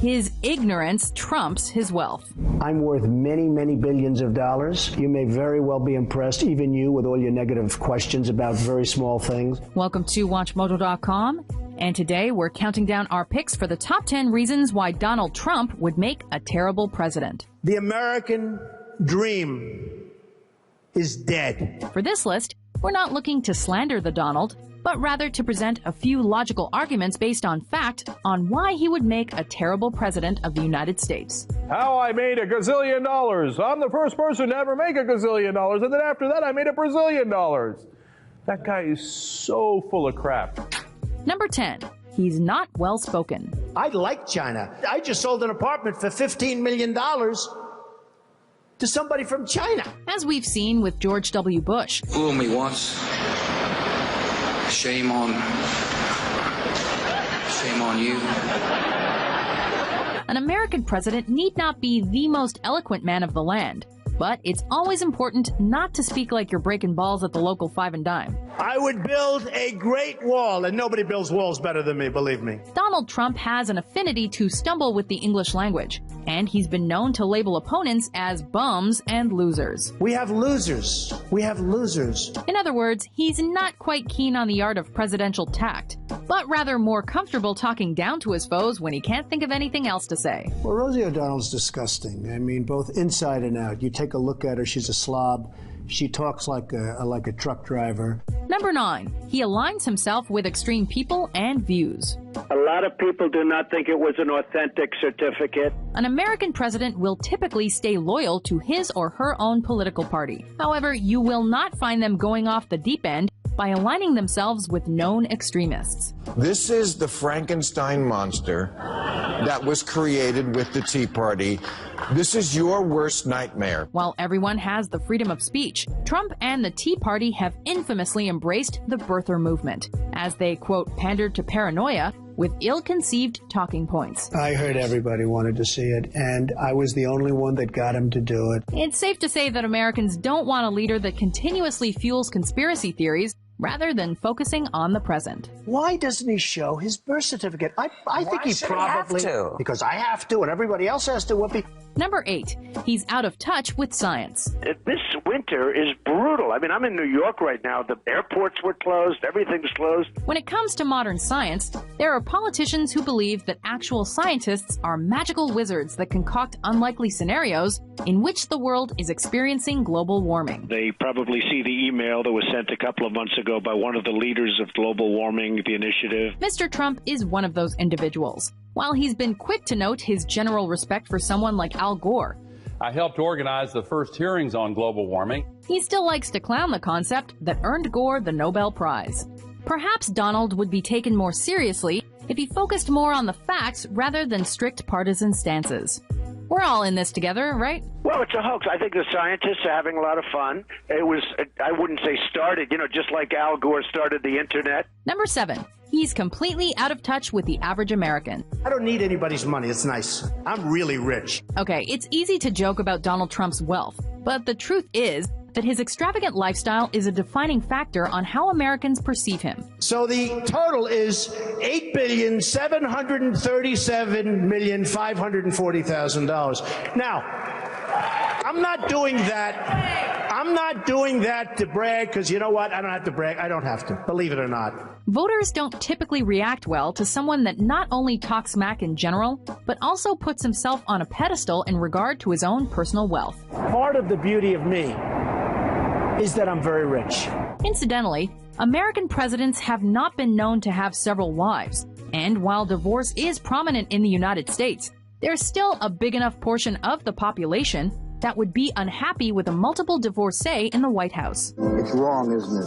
His ignorance trumps his wealth. I'm worth many, many billions of dollars. You may very well be impressed, even you, with all your negative questions about very small things. Welcome to WatchMojo.com. And today we're counting down our picks for the top 10 reasons why Donald Trump would make a terrible president. The American dream is dead. For this list, we're not looking to slander the Donald, but rather to present a few logical arguments based on fact on why he would make a terrible president of the United States. How I made $1 gazillion. I'm the first person to ever make $1 gazillion, and then after that I made $1 brazillion. That guy is so full of crap. Number 10. He's not well-spoken. I like China. I just sold an apartment for $15 million to somebody from China. As we've seen with George W. Bush. Fool me once. Shame on you. An American president need not be the most eloquent man of the land, but it's always important not to speak like you're breaking balls at the local five and dime. I would build a great wall, and nobody builds walls better than me, believe me. Donald Trump has an affinity to stumble with the English language, and he's been known to label opponents as bums and losers. We have losers. We have losers. In other words, he's not quite keen on the art of presidential tact, but rather more comfortable talking down to his foes when he can't think of anything else to say. Well, Rosie O'Donnell's disgusting. I mean, both inside and out. You take a look at her, she's a slob. She talks like a truck driver. Number 9. He aligns himself with extreme people and views. A lot of people do not think it was an authentic certificate. An American president will typically stay loyal to his or her own political party. However, you will not find them going off the deep end by aligning themselves with known extremists. This is the Frankenstein monster that was created with the Tea Party. This is your worst nightmare. While everyone has the freedom of speech, Trump and the Tea Party have infamously embraced the birther movement, as they, quote, pandered to paranoia with ill-conceived talking points. I heard everybody wanted to see it, and I was the only one that got him to do it. It's safe to say that Americans don't want a leader that continuously fuels conspiracy theories rather than focusing on the present. Why doesn't he show his birth certificate? I think he probably... He have to? Because I have to, and everybody else has to. Whoopi. Number 8. He's out of touch with science. This winter is brutal. I mean, I'm in New York right now. The airports were closed. Everything's closed. When it comes to modern science, there are politicians who believe that actual scientists are magical wizards that concoct unlikely scenarios in which the world is experiencing global warming. They probably see the email that was sent a couple of months ago by one of the leaders of global warming, the initiative. Mr. Trump is one of those individuals. While he's been quick to note his general respect for someone like Al Gore, I helped organize the first hearings on global warming. He still likes to clown the concept that earned Gore the Nobel Prize. Perhaps Donald would be taken more seriously if he focused more on the facts rather than strict partisan stances. We're all in this together, right? Well, it's a hoax. I think the scientists are having a lot of fun. It was, I wouldn't say started, just like Al Gore started the internet. Number 7. He's completely out of touch with the average American. I don't need anybody's money. It's nice. I'm really rich. Okay, it's easy to joke about Donald Trump's wealth, but the truth is that his extravagant lifestyle is a defining factor on how Americans perceive him. So the total is $8,737,540,000. Now, I'm not doing that to brag, because you know what? I don't have to brag. I don't have to, believe it or not. Voters don't typically react well to someone that not only talks smack in general, but also puts himself on a pedestal in regard to his own personal wealth. Part of the beauty of me is that I'm very rich. Incidentally, American presidents have not been known to have several wives, and while divorce is prominent in the United States, there's still a big enough portion of the population that would be unhappy with a multiple divorcee in the White House. It's wrong, isn't it?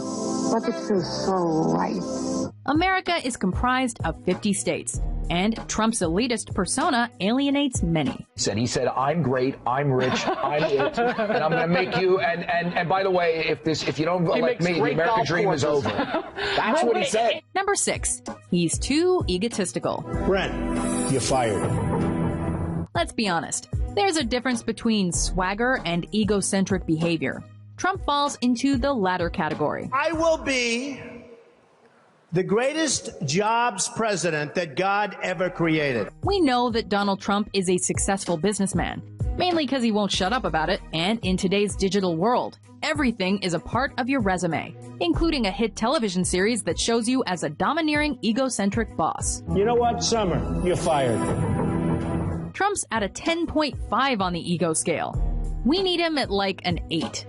But it feels so right. America is comprised of 50 states, and Trump's elitist persona alienates many. He said, I'm great, I'm rich, I'm it, and I'm going to make you, and by the way, if you don't vote like me, the American dream is over. That's what he said. Number 6. He's too egotistical. Brent, you're fired. Let's be honest. There's a difference between swagger and egocentric behavior. Trump falls into the latter category. I will be The greatest jobs president that God ever created. We know that Donald Trump is a successful businessman, mainly because he won't shut up about it, and in today's digital world, everything is a part of your resume, including a hit television series that shows you as a domineering, egocentric boss. You know what, Summer? You're fired. Trump's at a 10.5 on the ego scale. We need him at like an 8.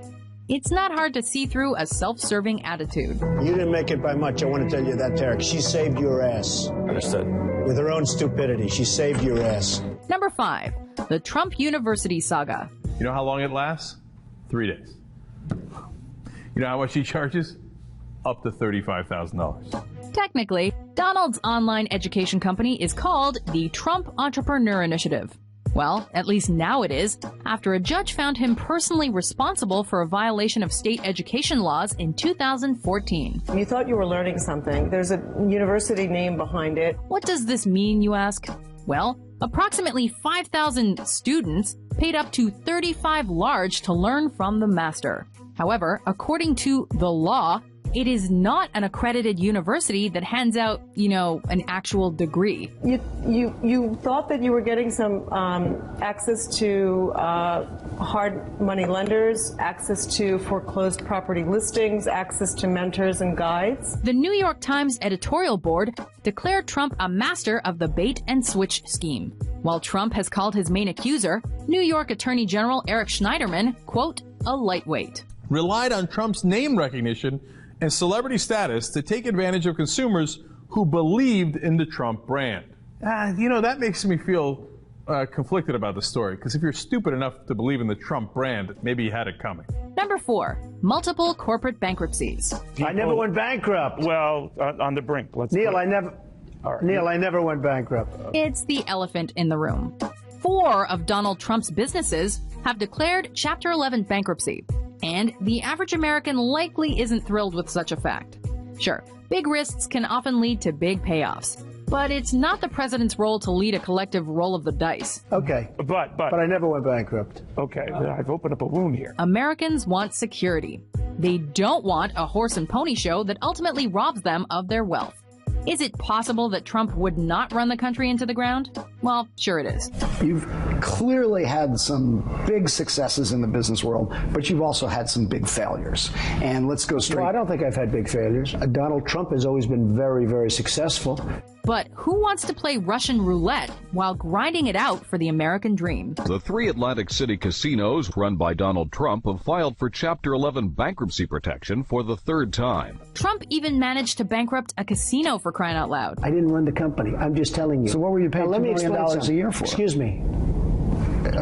It's not hard to see through a self-serving attitude. You didn't make it by much, I want to tell you that, Tarek. She saved your ass. Understood. With her own stupidity, she saved your ass. Number 5, the Trump University saga. You know how long it lasts? 3 days. You know how much he charges? Up to $35,000. Technically, Donald's online education company is called the Trump Entrepreneur Initiative. Well, at least now it is, after a judge found him personally responsible for a violation of state education laws in 2014. You thought you were learning something. There's a university name behind it. What does this mean, you ask? Well, approximately 5,000 students paid up to $35 large to learn from the master. However, according to the law, it is not an accredited university that hands out, an actual degree. You thought that you were getting some access to hard money lenders, access to foreclosed property listings, access to mentors and guides. The New York Times editorial board declared Trump a master of the bait and switch scheme, while Trump has called his main accuser, New York Attorney General Eric Schneiderman, quote, a lightweight. Relied on Trump's name recognition and celebrity status to take advantage of consumers who believed in the Trump brand. That makes me feel conflicted about the story, because if you're stupid enough to believe in the Trump brand, maybe you had it coming. Number 4, multiple corporate bankruptcies. I never went bankrupt. Well, on the brink. Neil, I never went bankrupt. It's the elephant in the room. 4 of Donald Trump's businesses have declared Chapter 11 bankruptcy. And the average American likely isn't thrilled with such a fact. Sure, big risks can often lead to big payoffs, but it's not the president's role to lead a collective roll of the dice. Okay, but I never went bankrupt. Okay, I've opened up a wound here. Americans want security. They don't want a horse and pony show that ultimately robs them of their wealth. Is it possible that Trump would not run the country into the ground? Well, sure it is. You've clearly had some big successes in the business world, but you've also had some big failures. And let's go straight. No, I don't think I've had big failures. Donald Trump has always been very, very successful. But who wants to play Russian roulette while grinding it out for the American dream? The 3 Atlantic City casinos run by Donald Trump have filed for Chapter 11 bankruptcy protection for the 3rd time. Trump even managed to bankrupt a casino, for crying out loud. I didn't run the company. I'm just telling you. So what were you paying $2 million a year for? Excuse me.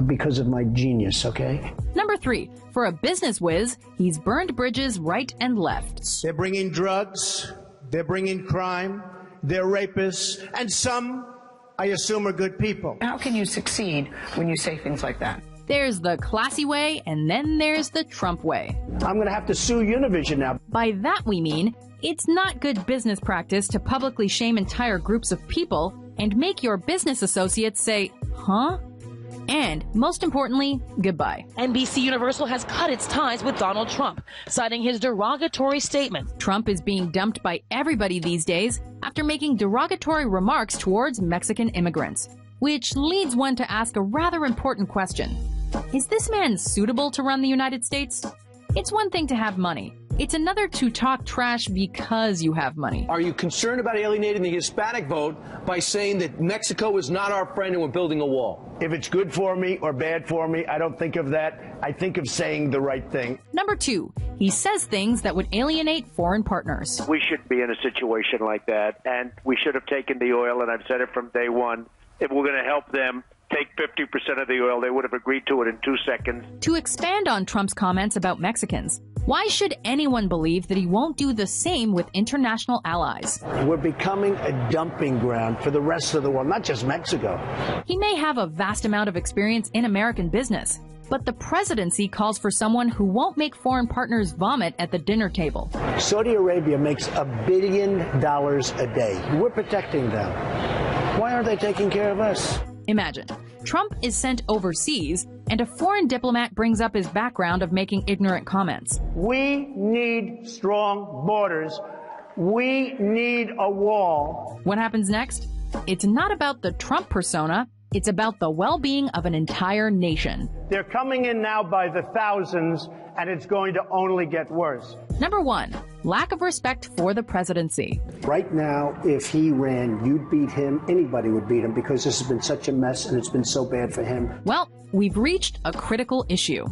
Because of my genius, okay? Number 3, for a business whiz, he's burned bridges right and left. They're bringing drugs. They're bringing crime. They're rapists, and some, I assume, are good people. How can you succeed when you say things like that? There's the classy way, and then there's the Trump way. I'm going to have to sue Univision now. By that we mean, it's not good business practice to publicly shame entire groups of people and make your business associates say, huh? And, most importantly, goodbye. NBC Universal has cut its ties with Donald Trump, citing his derogatory statements. Trump is being dumped by everybody these days after making derogatory remarks towards Mexican immigrants. Which leads one to ask a rather important question. Is this man suitable to run the United States? It's one thing to have money. It's another to talk trash because you have money. Are you concerned about alienating the Hispanic vote by saying that Mexico is not our friend and we're building a wall? If it's good for me or bad for me, I don't think of that. I think of saying the right thing. Number 2, he says things that would alienate foreign partners. We shouldn't be in a situation like that, and we should have taken the oil, and I've said it from day one. If we're going to help them take 50% of the oil, they would have agreed to it in 2 seconds. To expand on Trump's comments about Mexicans, why should anyone believe that he won't do the same with international allies? We're becoming a dumping ground for the rest of the world, not just Mexico. He may have a vast amount of experience in American business, but the presidency calls for someone who won't make foreign partners vomit at the dinner table. Saudi Arabia makes $1 billion a day. We're protecting them. Why aren't they taking care of us? Imagine, Trump is sent overseas, and a foreign diplomat brings up his background of making ignorant comments. We need strong borders We need a wall. What happens next? It's not about the Trump persona. It's about the well-being of an entire nation. They're coming in now by the thousands, and it's going to only get worse. Number one, lack of respect for the presidency. Right now, if he ran, you'd beat him. Anybody would beat him because this has been such a mess and it's been so bad for him. Well, we've reached a critical issue.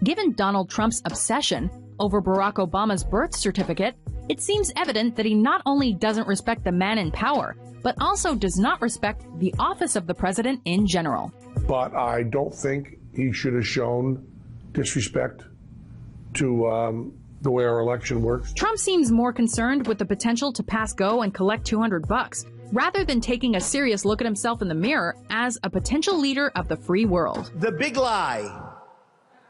Given Donald Trump's obsession over Barack Obama's birth certificate, it seems evident that he not only doesn't respect the man in power, but also does not respect the office of the president in general. But I don't think he should have shown disrespect to the way our election works. Trump seems more concerned with the potential to pass go and collect $200, rather than taking a serious look at himself in the mirror as a potential leader of the free world. The big lie.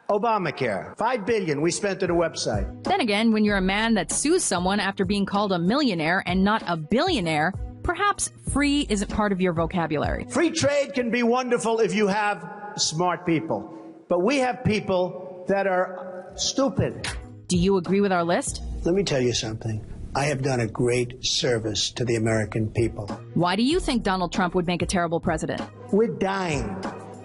Obamacare. $5 billion we spent at a website. Then again, when you're a man that sues someone after being called a millionaire and not a billionaire, perhaps free isn't part of your vocabulary. Free trade can be wonderful if you have smart people. But we have people that are stupid. Do you agree with our list? Let me tell you something. I have done a great service to the American people. Why do you think Donald Trump would make a terrible president? We're dying.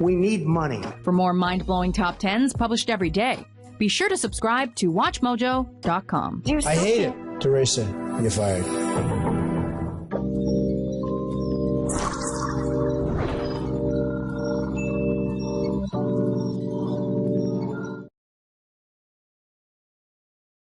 We need money. For more mind-blowing top 10s published every day, be sure to subscribe to WatchMojo.com. I hate it. Teresa, you're fired.